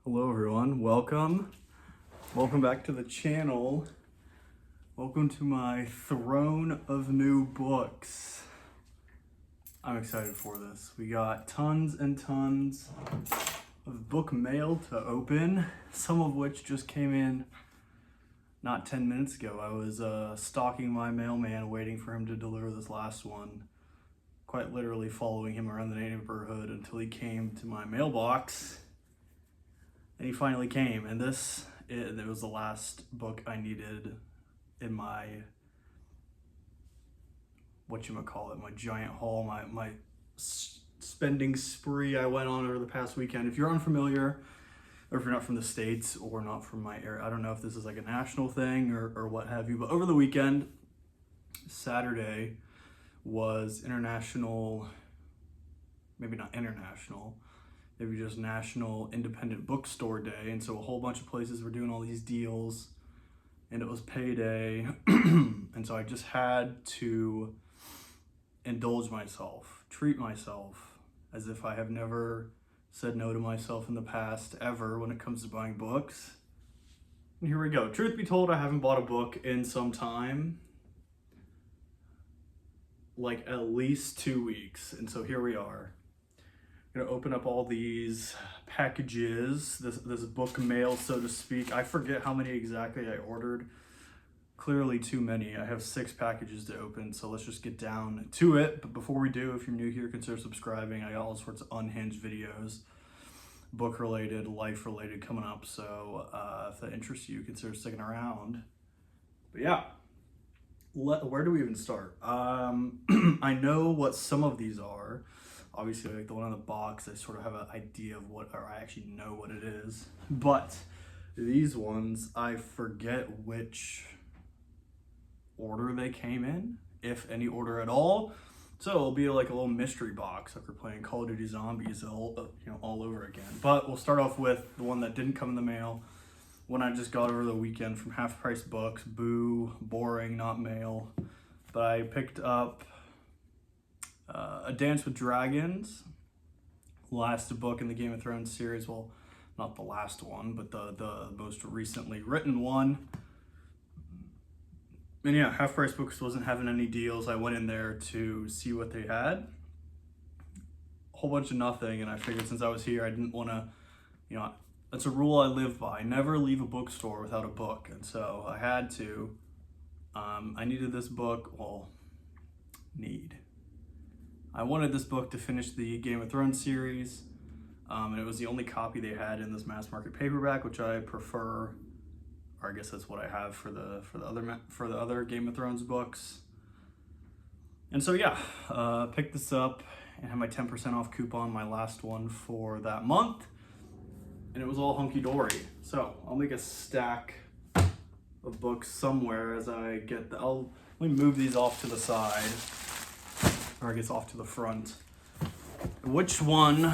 Hello everyone, welcome back to the channel. Welcome to my throne of new books. I'm excited for this. We got tons and tons of book mail to open, some of which just came in not 10 minutes ago. I was stalking my mailman, waiting for him to deliver this last one, quite literally following him around the neighborhood until he came to my mailbox. And he finally came, and it was the last book I needed in my, my giant haul, my spending spree I went on over the past weekend. If you're unfamiliar, or if you're not from the States or not from my area, I don't know if this is like a national thing or what have you, but over the weekend, Saturday was international, maybe not international, maybe just National Independent Bookstore Day, and so a whole bunch of places were doing all these deals, and it was payday, and so I just had to indulge myself, treat myself, as if I have never said no to myself in the past, ever, when it comes to buying books. And here we go. Truth be told, I haven't bought a book in some time, like at least 2 weeks, and so here we are. Gonna open up all these packages, this book mail, so to speak. I forget how many exactly I ordered. Clearly too many. I have 6 packages to open, so let's just get down to it. But before we do, if you're new here, consider subscribing. I got all sorts of unhinged videos, book related, life related, coming up. So if that interests you, consider sticking around. But yeah, where do we even start? I know what some of these are. Obviously, like the one on the box, I sort of have an idea of what, or I actually know what it is. But these ones, I forget which order they came in, if any order at all. So it'll be like a little mystery box, like we're playing Call of Duty Zombies all over again. But we'll start off with the one that didn't come in the mail, one I just got over the weekend from Half Price Books. Boo, boring, not mail. But I picked up A Dance with Dragons, last book in the Game of Thrones series. Well, not the last one, but the most recently written one. And yeah, Half Price Books wasn't having any deals. I went in there to see what they had. A whole bunch of nothing, and I figured since I was here, I didn't want to, that's a rule I live by. Never leave a bookstore without a book. And so I had to. I needed this book. I wanted this book to finish the Game of Thrones series, and it was the only copy they had in this mass market paperback, which I prefer, or I guess that's what I have for the other Game of Thrones books. And so yeah, picked this up and had my 10% off coupon, my last one for that month, and it was all hunky-dory. So I'll make a stack of books somewhere as I get let me move these off to the side, or I guess off to the front. Which one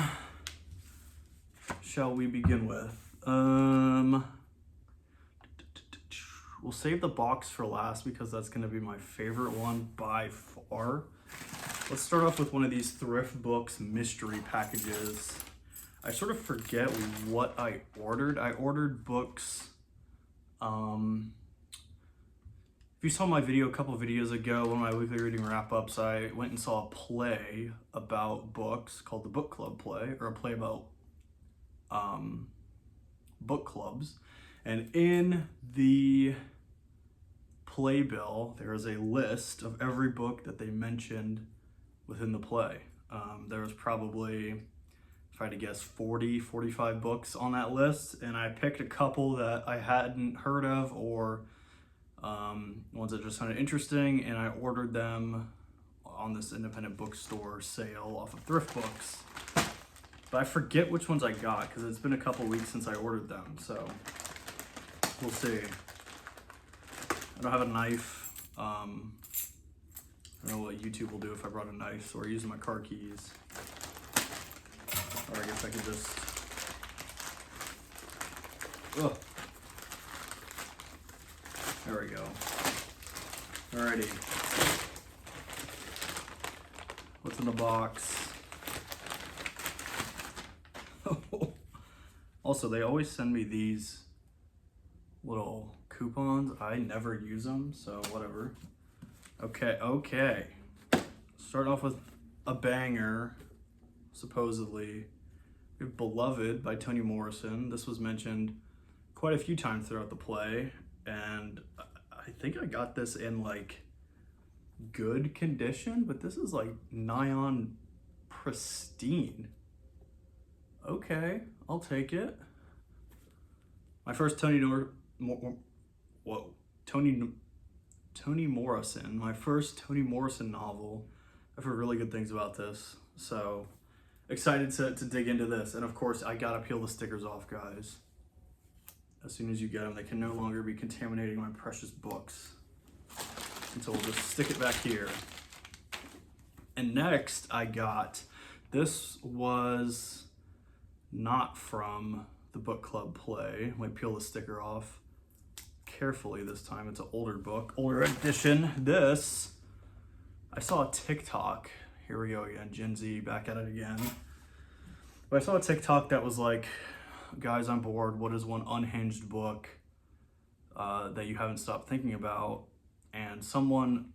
shall we begin with? We'll save the box for last because that's going to be my favorite one by far. Let's start off with one of these Thrift Books mystery packages. I sort of forget what I ordered. I ordered books. If you saw my video a couple videos ago, one of my weekly reading wrap-ups, I went and saw a play about books called the Book Club Play, or a play about book clubs. And in the playbill, there is a list of every book that they mentioned within the play. There was probably, if I had to guess, 45 books on that list, and I picked a couple that I hadn't heard of, or ones that just sounded interesting, and I ordered them on this independent bookstore sale off of Thrift Books. But I forget which ones I got because it's been a couple weeks since I ordered them, so we'll see. I don't have a knife. I don't know what YouTube will do if I brought a knife, so we're using my car keys. Or I guess I could just... Ugh. There we go. Alrighty. What's in the box? Also, they always send me these little coupons. I never use them, so whatever. Okay. Starting off with a banger, supposedly. We have Beloved by Toni Morrison. This was mentioned quite a few times throughout the play, and I think I got this in like good condition, but this is like nigh on pristine. Okay, I'll take it. My first Toni Morrison, my first Toni Morrison novel. I've heard really good things about this, so excited to dig into this. And of course, I gotta peel the stickers off, guys. As soon as you get them, they can no longer be contaminating my precious books. And so we'll just stick it back here. And next I got, this was not from the book club play. I might peel the sticker off carefully this time. It's an older book, older edition. This, I saw a TikTok. Here we go again, Gen Z back at it again. But I saw a TikTok that was like, guys, I'm bored. What is one unhinged book that you haven't stopped thinking about? And someone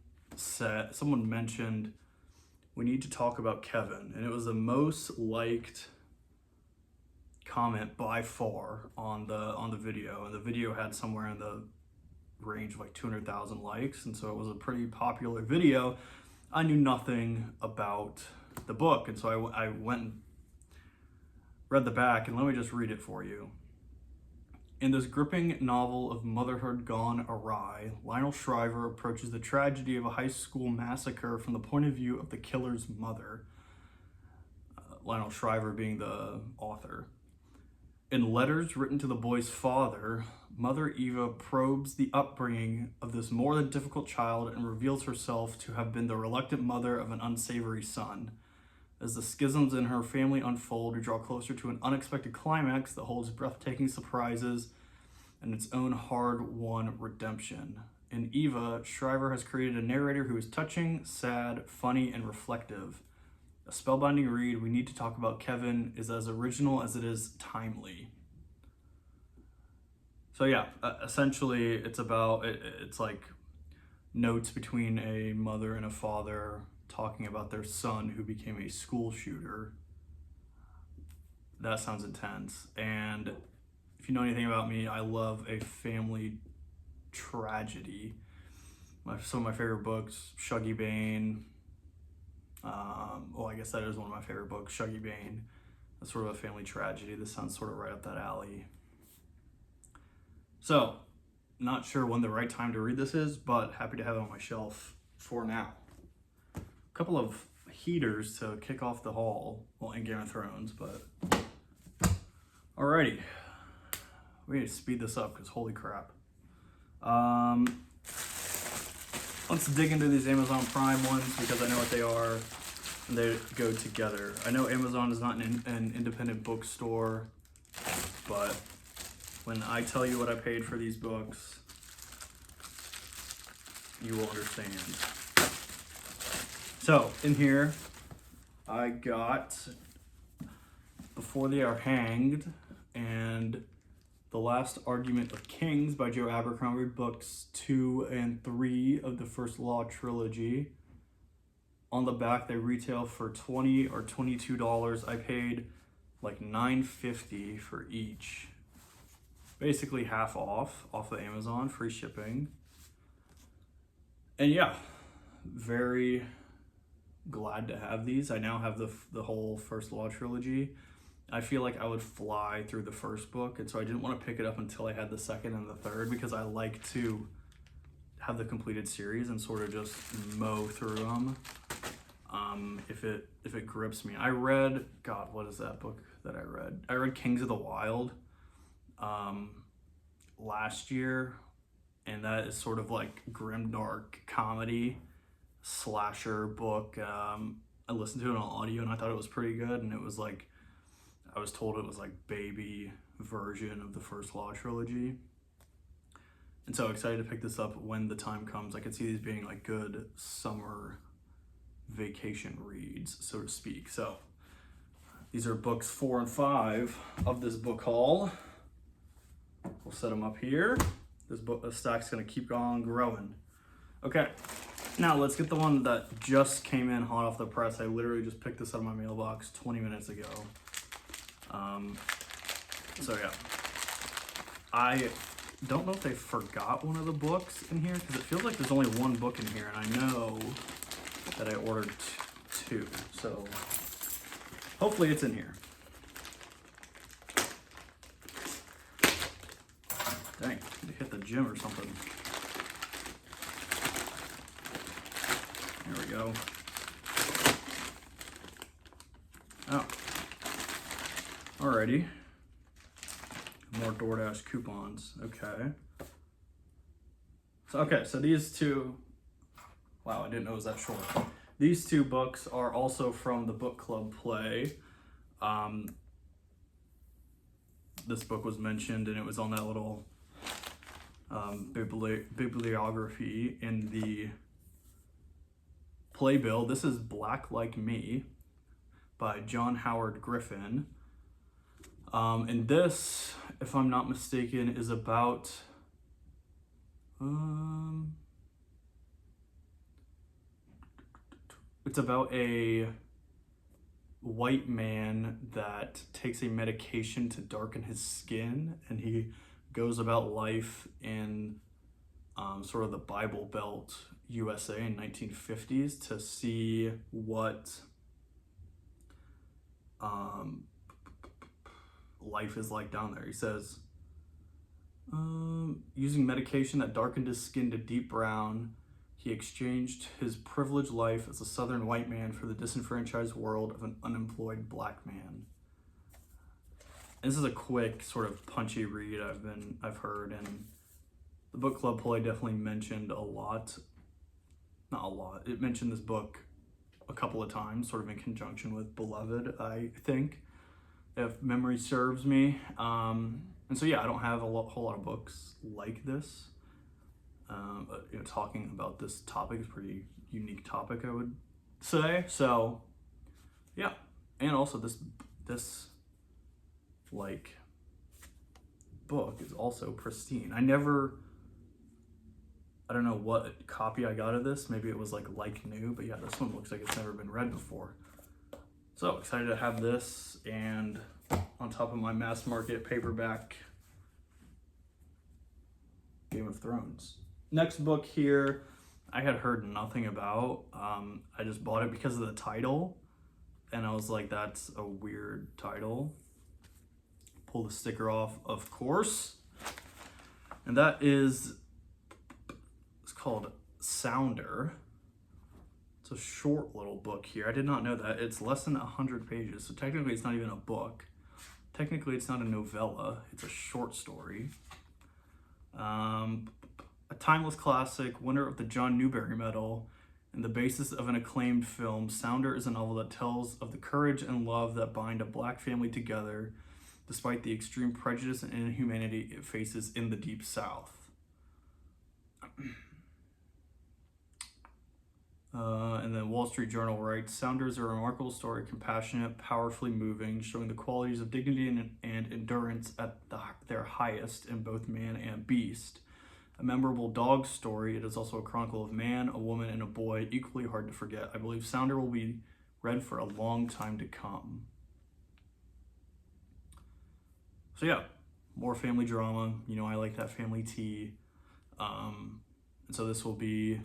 mentioned, we need to talk about Kevin. And it was the most liked comment by far on the video. And the video had somewhere in the range of like 200,000 likes. And so it was a pretty popular video. I knew nothing about the book. And so I went and read the back, and let me just read it for you. In this gripping novel of motherhood gone awry, Lionel Shriver approaches the tragedy of a high school massacre from the point of view of the killer's mother. Lionel Shriver being the author. In letters written to the boy's father, Mother Eva probes the upbringing of this more than difficult child and reveals herself to have been the reluctant mother of an unsavory son. As the schisms in her family unfold, we draw closer to an unexpected climax that holds breathtaking surprises and its own hard-won redemption. In Eva, Shriver has created a narrator who is touching, sad, funny, and reflective. A spellbinding read, We Need to Talk About Kevin, is as original as it is timely. So yeah, essentially it's about, it's like notes between a mother and a father talking about their son who became a school shooter. That sounds intense. And if you know anything about me, I love a family tragedy. Some of my favorite books, Shuggie Bain. I guess that is one of my favorite books, Shuggie Bain. That's sort of a family tragedy. This sounds sort of right up that alley. So, not sure when the right time to read this is, but happy to have it on my shelf for now. A couple of heaters to kick off the haul, well, in Game of Thrones, but alrighty. We need to speed this up because holy crap. Let's dig into these Amazon Prime ones because I know what they are and they go together. I know Amazon is not an independent bookstore, but when I tell you what I paid for these books, you will understand. So in here, I got Before They Are Hanged and The Last Argument of Kings by Joe Abercrombie, books 2 and 3 of the First Law trilogy. On the back, they retail for $20 or $22. I paid like $9.50 for each. Basically half off of Amazon, free shipping. And yeah, very glad to have these. I now have the whole First Law trilogy. I feel like I would fly through the first book, and so I didn't want to pick it up until I had the second and the third because I like to have the completed series and sort of just mow through them if it grips me. I read, God, what is that book that I read? I read Kings of the Wild last year, and that is sort of like grimdark comedy slasher book. I listened to it on audio and I thought it was pretty good, and it was like, I was told it was like baby version of the First Law trilogy. And so excited to pick this up when the time comes. I could see these being like good summer vacation reads, so to speak. So These are books 4 and 5 of this book haul. We'll set them up here. This stack's gonna keep on growing. Okay, now let's get the one that just came in hot off the press. I literally just picked this out of my mailbox 20 minutes ago. So yeah, I don't know if they forgot one of the books in here because it feels like there's only one book in here, and I know that I ordered 2. So hopefully it's in here. Dang, they hit the gym or something. There we go. Oh. Alrighty. More DoorDash coupons. Okay. So these 2, wow, I didn't know it was that short. These 2 books are also from the book club play. This book was mentioned and it was on that little bibliography in the playbill. This is Black Like Me by John Howard Griffin. And this, if I'm not mistaken, is about it's about a white man that takes a medication to darken his skin, and he goes about life in sort of the Bible Belt USA in 1950s to see what life is like down there. He says, using medication that darkened his skin to deep brown, he exchanged his privileged life as a southern white man for the disenfranchised world of an unemployed black man. And this is a quick, sort of punchy read I've heard, and the book club play definitely mentioned a lot. Not a lot. It mentioned this book a couple of times, sort of in conjunction with Beloved, I think, if memory serves me. And so yeah, I don't have a whole lot of books like this. But you know, talking about this topic is a pretty unique topic, I would say. So yeah, and also this like book is also pristine. I don't know what copy I got of this. Maybe it was like new, but yeah, this one looks like it's never been read before. So excited to have this, and on top of my mass market paperback Game of Thrones. Next book here, I had heard nothing about. I just bought it because of the title, and I was like, that's a weird title. Pull the sticker off, of course. And that is, it's called Sounder. It's a short little book here. I did not know that. It's less than 100 pages, so technically it's not even a book. Technically it's not a novella, it's a short story. A timeless classic, winner of the John Newbery Medal, and the basis of an acclaimed film, Sounder is a novel that tells of the courage and love that bind a black family together despite the extreme prejudice and inhumanity it faces in the Deep South. And then Wall Street Journal writes, Sounder is a remarkable story, compassionate, powerfully moving, showing the qualities of dignity and endurance at their highest in both man and beast. A memorable dog story, it is also a chronicle of man, a woman, and a boy, equally hard to forget. I believe Sounder will be read for a long time to come. So yeah, more family drama. You know, I like that family tea. And so this will be,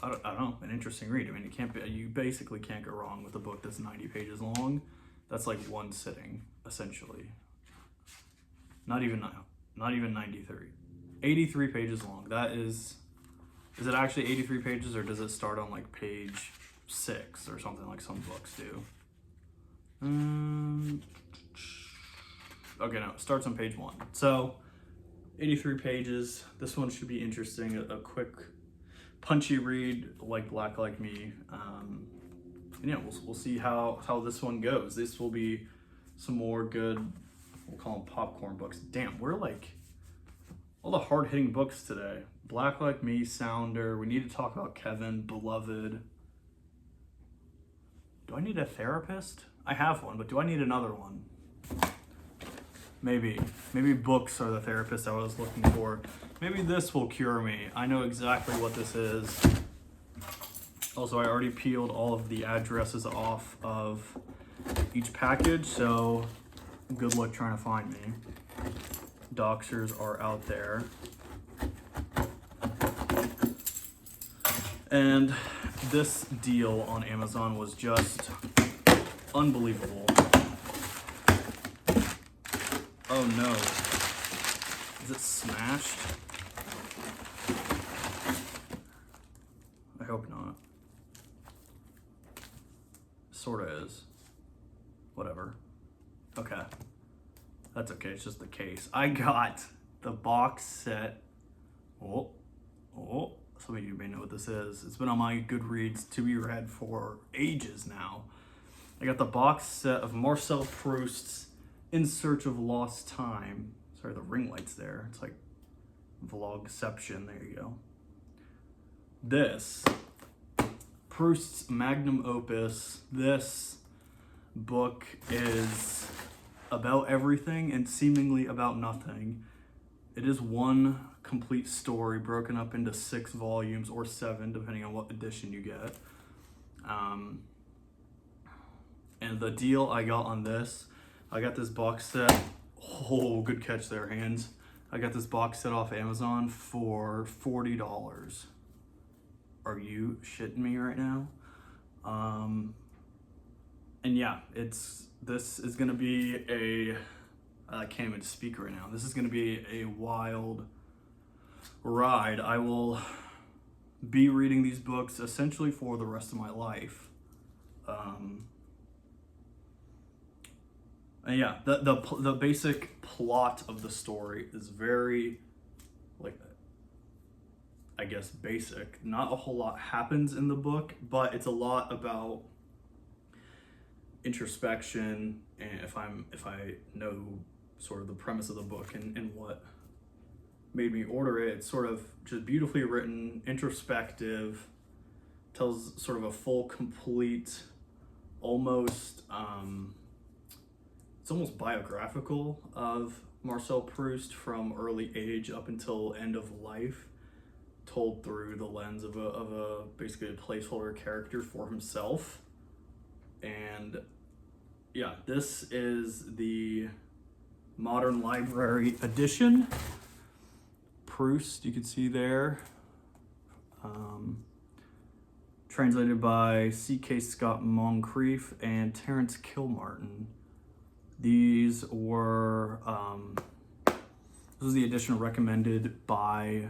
I don't know, an interesting read. I mean, you basically can't go wrong with a book that's 90 pages long. That's like one sitting, essentially. Not even 93. 83 pages long. That is it actually 83 pages, or does it start on like page 6 or something like some books do? Okay, no, it starts on page 1. So 83 pages. This one should be interesting. A quick, punchy read like Black Like Me. And yeah, we'll see how this one goes. This will be some more good, we'll call them popcorn books. Damn, we're like all the hard-hitting books today. Black Like Me, Sounder. We need to talk about Kevin, Beloved. Do I need a therapist? I have one, but do I need another one? Maybe. Maybe books are the therapist I was looking for. Maybe this will cure me. I know exactly what this is. Also, I already peeled all of the addresses off of each package, so good luck trying to find me. Doxers are out there. And this deal on Amazon was just unbelievable. Oh no. Is it smashed? I hope not. Sorta is. Whatever. Okay. That's okay, it's just the case. I got the box set. Oh. Some of you may know what this is. It's been on my Goodreads to be read for ages now. I got the box set of Marcel Proust's In Search of Lost Time. Sorry, the ring light's there. It's like vlogception. There you go. This, Proust's magnum opus. This book is about everything and seemingly about nothing. It is one complete story broken up into 6 volumes or 7, depending on what edition you get. And the deal I got on this, I got this box set. Oh, good catch there, hands. I got this box set off Amazon for $40. Are you shitting me right now? And yeah, this is gonna be I can't even speak right now. This is gonna be a wild ride. I will be reading these books essentially for the rest of my life. And yeah, the basic plot of the story is very, like, I guess basic. Not a whole lot happens in the book, but it's a lot about introspection, and if I know sort of the premise of the book and what made me order it, it's sort of just beautifully written, introspective, tells sort of a full, complete, almost it's almost biographical of Marcel Proust from early age up until end of life, told through the lens of a basically a placeholder character for himself. And yeah, this is the Modern Library edition. Proust, you can see there. Translated by C.K. Scott Moncrief and Terence Kilmartin. These were, this was the edition recommended by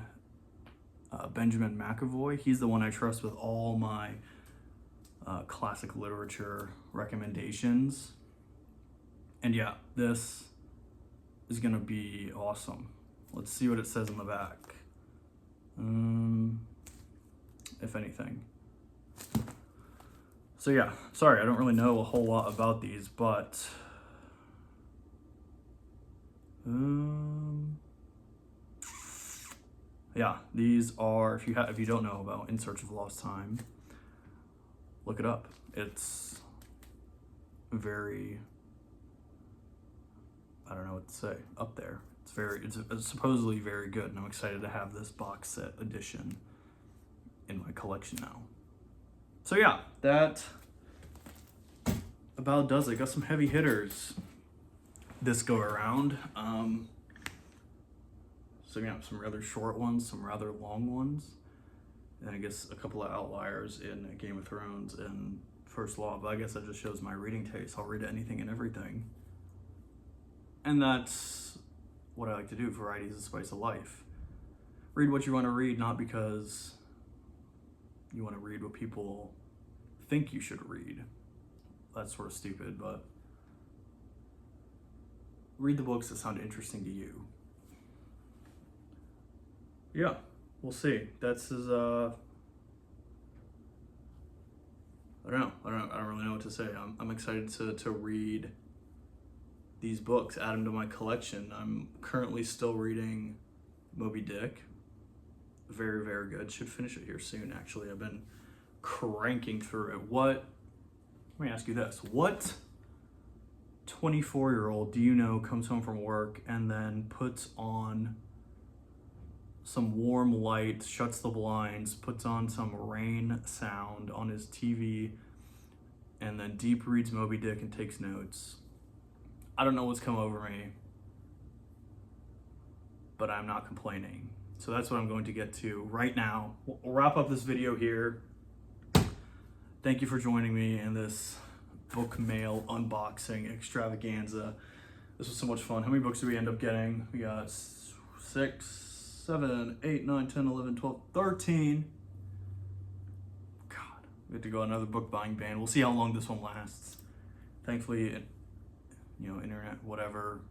Benjamin McAvoy. He's the one I trust with all my classic literature recommendations. And yeah, this is gonna be awesome. Let's see what it says on the back. If anything. So yeah, sorry, I don't really know a whole lot about these, but yeah, these are, if you don't know about In Search of Lost Time, look it up. It's very, I don't know what to say, up there. It's supposedly very good, and I'm excited to have this box set edition in my collection now. So yeah, that about does it. Got some heavy hitters this go around. So yeah, some rather short ones, some rather long ones, and I guess a couple of outliers in Game of Thrones and First Law, but I guess that just shows my reading taste. I'll read anything and everything. And that's what I like to do. Variety is the spice of life. Read what you want to read, not because you want to read what people think you should read. That's sort of stupid, but read the books that sound interesting to you. Yeah, we'll see. That's as I don't really know what to say. I'm excited to read these books, add them to my collection. I'm currently still reading Moby Dick. Very, very good. Should finish it here soon, actually. I've been cranking through it. What Let me ask you this. What 24-year-old do you know comes home from work and then puts on some warm light, shuts the blinds, puts on some rain sound on his TV, and then deep reads Moby Dick and takes notes? I don't know what's come over me, but I'm not complaining. So that's what I'm going to get to right now. We'll wrap up this video here. Thank you for joining me in this book mail unboxing extravaganza. This was so much fun. How many books did we end up getting? We got 6, 7, 8, 9, 10, 11, 12, 13. God, we have to go on another book buying ban. We'll see how long this one lasts. Thankfully, internet, whatever.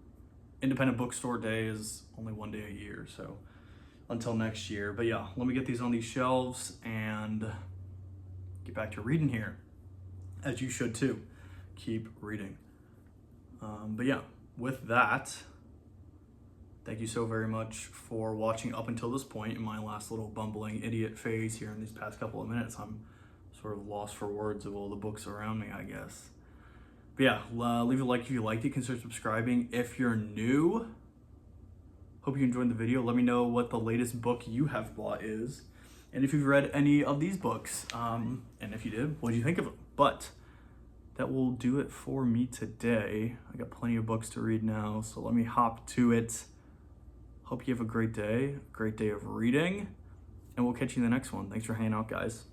Independent bookstore day is only one day a year, so until next year. But yeah, let me get these on these shelves and get back to reading here, as you should too. Keep reading. But yeah, with that, thank you so very much for watching up until this point in my last little bumbling idiot phase here in these past couple of minutes. I'm sort of lost for words of all the books around me, I guess. But yeah, leave a like if you liked it. Consider subscribing if you're new. Hope you enjoyed the video. Let me know what the latest book you have bought is, and if you've read any of these books, and if you did, what did you think of them? But that will do it for me today. I got plenty of books to read now, so let me hop to it. Hope you have a great day of reading, and we'll catch you in the next one. Thanks for hanging out, guys.